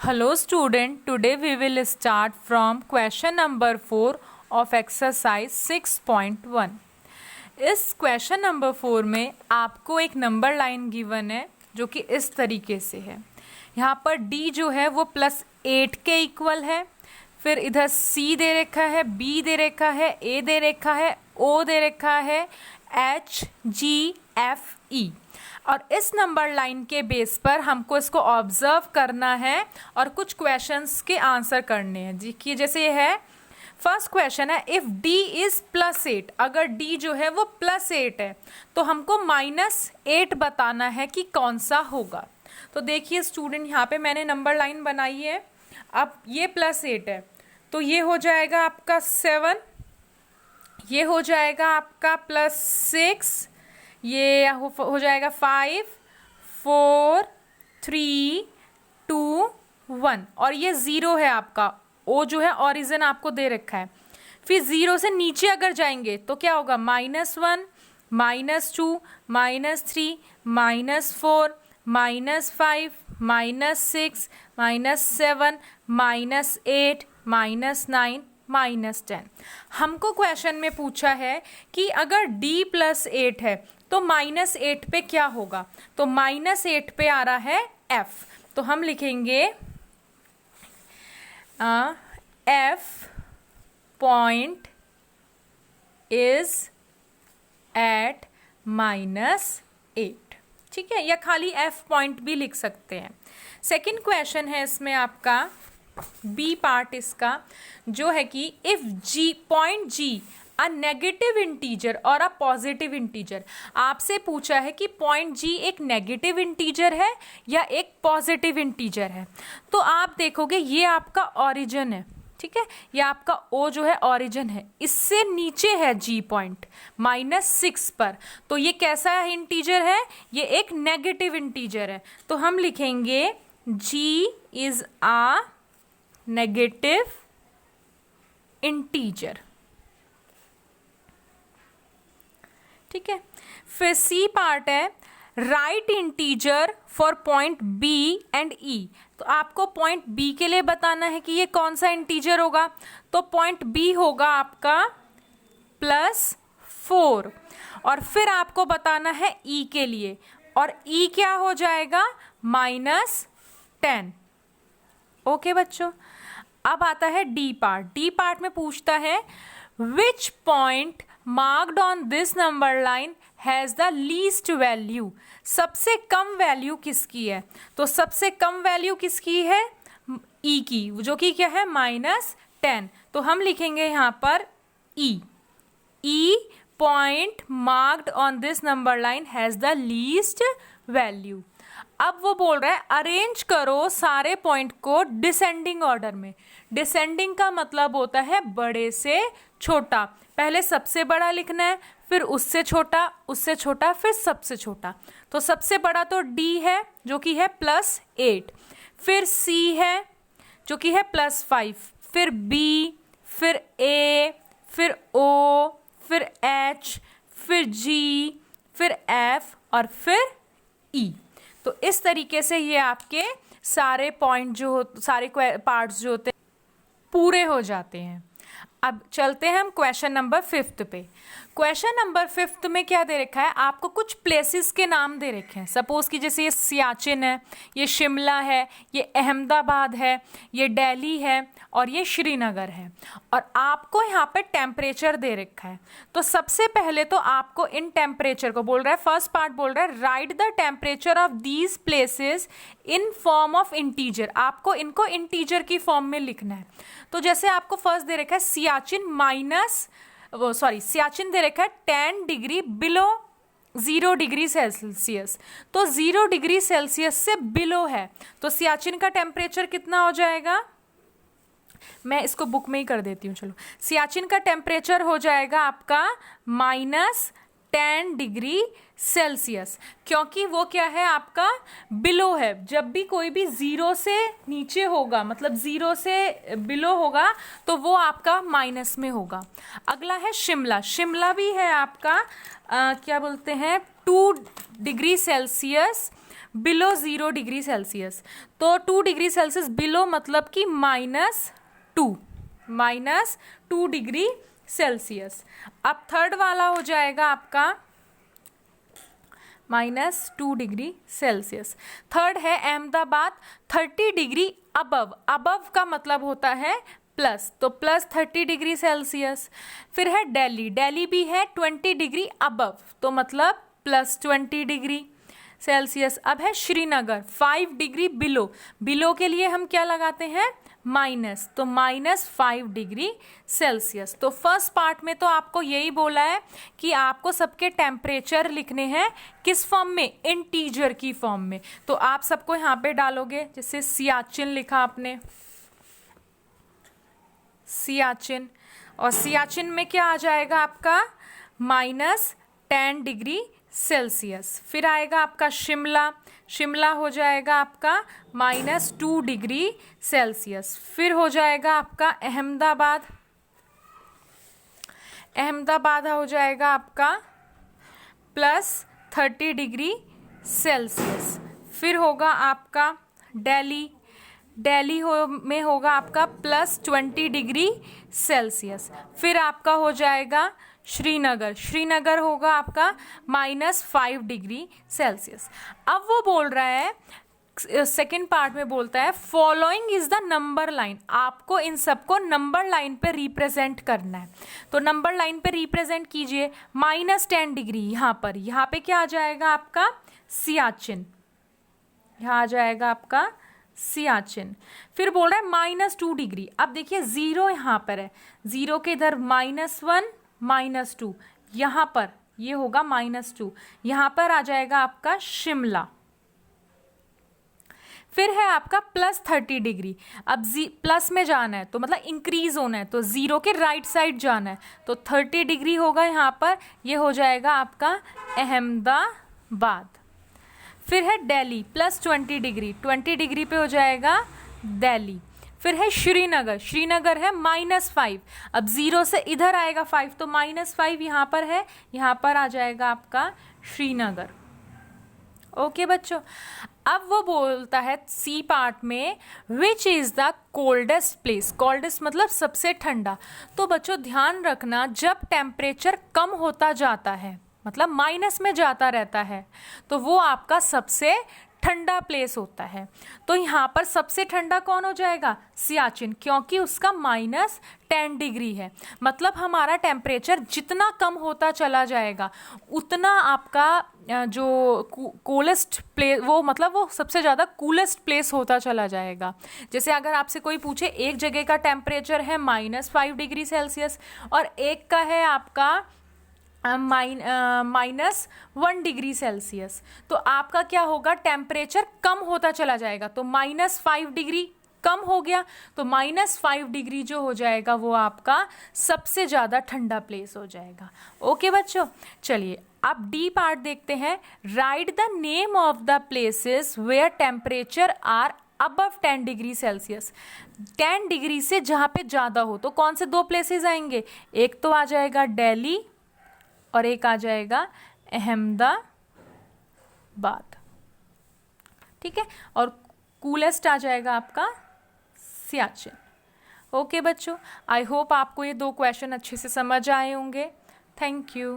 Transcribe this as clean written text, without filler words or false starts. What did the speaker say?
Hello student, today we will start from question number 4 of exercise 6.1. इस question number 4 में आपको एक number line given है जो कि इस तरीके से है। यहाँ पर d जो है वो +8 के इक्वल है, फिर इधर c दे रखा है, b दे रखा है, a दे रखा है, o दे रखा है, h g f e। और इस नंबर लाइन के बेस पर हमको इसको ऑब्जर्व करना है और कुछ क्वेश्चंस के आंसर करने हैं जी। कि जैसे ये है, फर्स्ट क्वेश्चन है इफ़ d इज़ +8, अगर d जो है वो +8 है तो हमको -8 बताना है कि कौन सा होगा। तो देखिए स्टूडेंट, यहाँ पे मैंने नंबर लाइन बनाई है। अब ये +8 है तो ये हो जाएगा आपका 7, ये हो जाएगा आपका +6, ये हो जाएगा 5 4 3 2 1 और ये 0 है आपका। ओ जो है ऑरिजिन आपको दे रखा है। फिर 0 से नीचे अगर जाएंगे तो क्या होगा, -1 -2 -3 -4 -5 -6 -7 -8 -9 -10। हमको क्वेश्चन में पूछा है कि अगर d +8 है तो -8 पे क्या होगा। तो -8 पे आ रहा है f, तो हम लिखेंगे f पॉइंट इज एट -8, ठीक है, या खाली f पॉइंट भी लिख सकते हैं। सेकंड क्वेश्चन है इसमें आपका बी पार्ट इसका, जो है कि if g point g a negative integer और अ पॉजिटिव इंटीजर। आपसे पूछा है कि पॉइंट g एक नेगेटिव इंटीजर है या एक पॉजिटिव इंटीजर है। तो आप देखोगे ये आपका ओरिजिन है, ठीक है, ये आपका o जो है ओरिजिन है, इससे नीचे है g पॉइंट -6 पर, तो ये कैसा इंटीजर है, ये एक नेगेटिव इंटीजर है। तो हम लिखेंगे g is a negative integer, ठीक है। फिर सी पार्ट है right integer for point B and E. तो आपको पॉइंट बी के लिए बताना है कि ये कौन सा इंटीजर होगा। तो पॉइंट बी होगा आपका +4 और फिर आपको बताना है ई के लिए, और ई क्या हो जाएगा, -10। ओके बच्चों, अब आता है डी पार्ट। डी पार्ट में पूछता है which point marked on this number line has the least value. सबसे कम वैल्यू किसकी है। तो सबसे कम वैल्यू किसकी है, ई की, जो कि क्या है -10। तो हम लिखेंगे यहाँ पर ई point marked on this number line has the least value. अब वो बोल रहा है अरेंज करो सारे पॉइंट को डिसेंडिंग ऑर्डर में। डिसेंडिंग का मतलब होता है बड़े से छोटा, पहले सबसे बड़ा लिखना है, फिर उससे छोटा, फिर सबसे छोटा। तो सबसे बड़ा तो D है जो कि है +8, फिर C है जो कि है +5, फिर B, फिर A, फिर O, फिर H, फिर G, फिर F और फिर E। तो इस तरीके से ये आपके सारे पॉइंट जो सारे पार्ट्स जो होते हैं पूरे हो जाते हैं। अब चलते हैं हम क्वेश्चन नंबर 5 पे। क्वेश्चन नंबर 5 में क्या दे रखा है, आपको कुछ प्लेसेस के नाम दे रखे हैं। सपोज कि जैसे ये सियाचिन है, ये शिमला है, ये अहमदाबाद है, ये दिल्ली है और ये श्रीनगर है, और आपको यहाँ पे टेम्परेचर दे रखा है। तो सबसे पहले तो आपको इन टेम्परेचर को बोल रहा है, फर्स्ट पार्ट बोल रहा है right the temperature of these places in form of integer. आपको इनको इंटीजर की फॉर्म में लिखना है। तो जैसे आपको फर्स्ट दे रखा है सियाचिन दे रखा है 10 डिग्री बिलो 0 डिग्री सेल्सियस। तो 0 डिग्री सेल्सियस से बिलो है, तो सियाचिन का टेम्परेचर कितना हो जाएगा, मैं इसको बुक में ही कर देती हूँ। चलो, सियाचिन का टेम्परेचर हो जाएगा आपका 10 डिग्री सेल्सियस, क्योंकि वो क्या है आपका बिलो है। जब भी कोई भी 0 से नीचे होगा, मतलब 0 से बिलो होगा, तो वो आपका माइनस में होगा। अगला है शिमला। शिमला भी है आपका क्या बोलते हैं 2 degree Celsius below 0 degree Celsius. तो 2 डिग्री सेल्सियस बिलो मतलब कि -2 डिग्री सेल्सियस। अब थर्ड वाला हो जाएगा आपका -2 डिग्री सेल्सियस। थर्ड है अहमदाबाद, 30 डिग्री अबव। अबव का मतलब होता है प्लस, तो +30 डिग्री सेल्सियस। फिर है दिल्ली। दिल्ली भी है 20 डिग्री अबव, तो मतलब +20 डिग्री सेल्सियस। अब है श्रीनगर, 5 डिग्री बिलो। बिलो के लिए हम क्या लगाते हैं माइनस, तो -5 डिग्री सेल्सियस। तो फर्स्ट पार्ट में तो आपको यही बोला है कि आपको सबके टेम्परेचर लिखने हैं किस फॉर्म में, इंटीजर की फॉर्म में। तो आप सबको यहाँ पे डालोगे, जैसे सियाचिन लिखा आपने, सियाचिन, और सियाचिन में क्या आ जाएगा आपका -10 डिग्री सेल्सियस। फिर आएगा आपका शिमला। शिमला हो जाएगा आपका -2 डिग्री सेल्सियस। फिर हो जाएगा आपका अहमदाबाद। अहमदाबाद हो जाएगा आपका +30 डिग्री सेल्सियस। फिर होगा आपका दिल्ली। दिल्ली में होगा आपका +20 डिग्री सेल्सियस। फिर आपका हो जाएगा श्रीनगर। श्रीनगर होगा आपका -5 डिग्री सेल्सियस। अब वो बोल रहा है, सेकेंड पार्ट में बोलता है following is the number line. आपको इन सबको नंबर लाइन पे रिप्रेजेंट करना है। तो नंबर लाइन पे रिप्रेजेंट कीजिए। -10 डिग्री यहाँ पे क्या आ जाएगा आपका सियाचिन, यहाँ आ जाएगा आपका सियाचिन। फिर बोल रहा है -2 डिग्री। अब देखिए 0 यहाँ पर है, 0 के इधर -1 -2, यहाँ पर ये होगा -2, यहाँ पर आ जाएगा आपका शिमला। फिर है आपका +30 डिग्री। अब प्लस में जाना है तो मतलब इंक्रीज होना है, तो 0 के राइट साइड जाना है, तो 30 डिग्री होगा यहाँ पर, ये हो जाएगा आपका अहमदाबाद। फिर है दिल्ली +20 डिग्री, 20 डिग्री पे हो जाएगा दिल्ली। फिर है श्रीनगर। श्रीनगर है -5, अब 0 से इधर आएगा 5, तो -5 यहाँ पर है, यहाँ पर आ जाएगा आपका श्रीनगर। ओके बच्चों, अब वो बोलता है सी पार्ट में which is the coldest place. Coldest मतलब सबसे ठंडा। तो बच्चों ध्यान रखना, जब टेम्परेचर कम होता जाता है, मतलब माइनस में जाता रहता है, तो वो आपका सबसे ठंडा प्लेस होता है। तो यहाँ पर सबसे ठंडा कौन हो जाएगा सियाचिन, क्योंकि उसका -10 डिग्री है। मतलब हमारा टेम्परेचर जितना कम होता चला जाएगा उतना आपका जो कूलेस्ट प्लेस, वो मतलब वो सबसे ज़्यादा कूलेस्ट प्लेस होता चला जाएगा। जैसे अगर आपसे कोई पूछे एक जगह का टेम्परेचर है -5 डिग्री सेल्सियस और एक का है आपका -1 डिग्री सेल्सियस, तो आपका क्या होगा, टेम्परेचर कम होता चला जाएगा। तो -5 डिग्री कम हो गया, तो -5 डिग्री जो हो जाएगा वो आपका सबसे ज़्यादा ठंडा प्लेस हो जाएगा। ओके बच्चों, चलिए अब डी पार्ट देखते हैं। Write the name of the places where temperature are above 10 degree celsius. 10 degree से जहाँ पे ज़्यादा हो, तो कौन से 2 प्लेसेस आएंगे, एक तो आ जाएगा दिल्ली और एक आ जाएगा अहमदाबाद। ठीक है, और कूलेस्ट आ जाएगा आपका सियाचिन। ओके बच्चों, आई होप आपको ये 2 क्वेश्चन अच्छे से समझ आए होंगे। Thank you.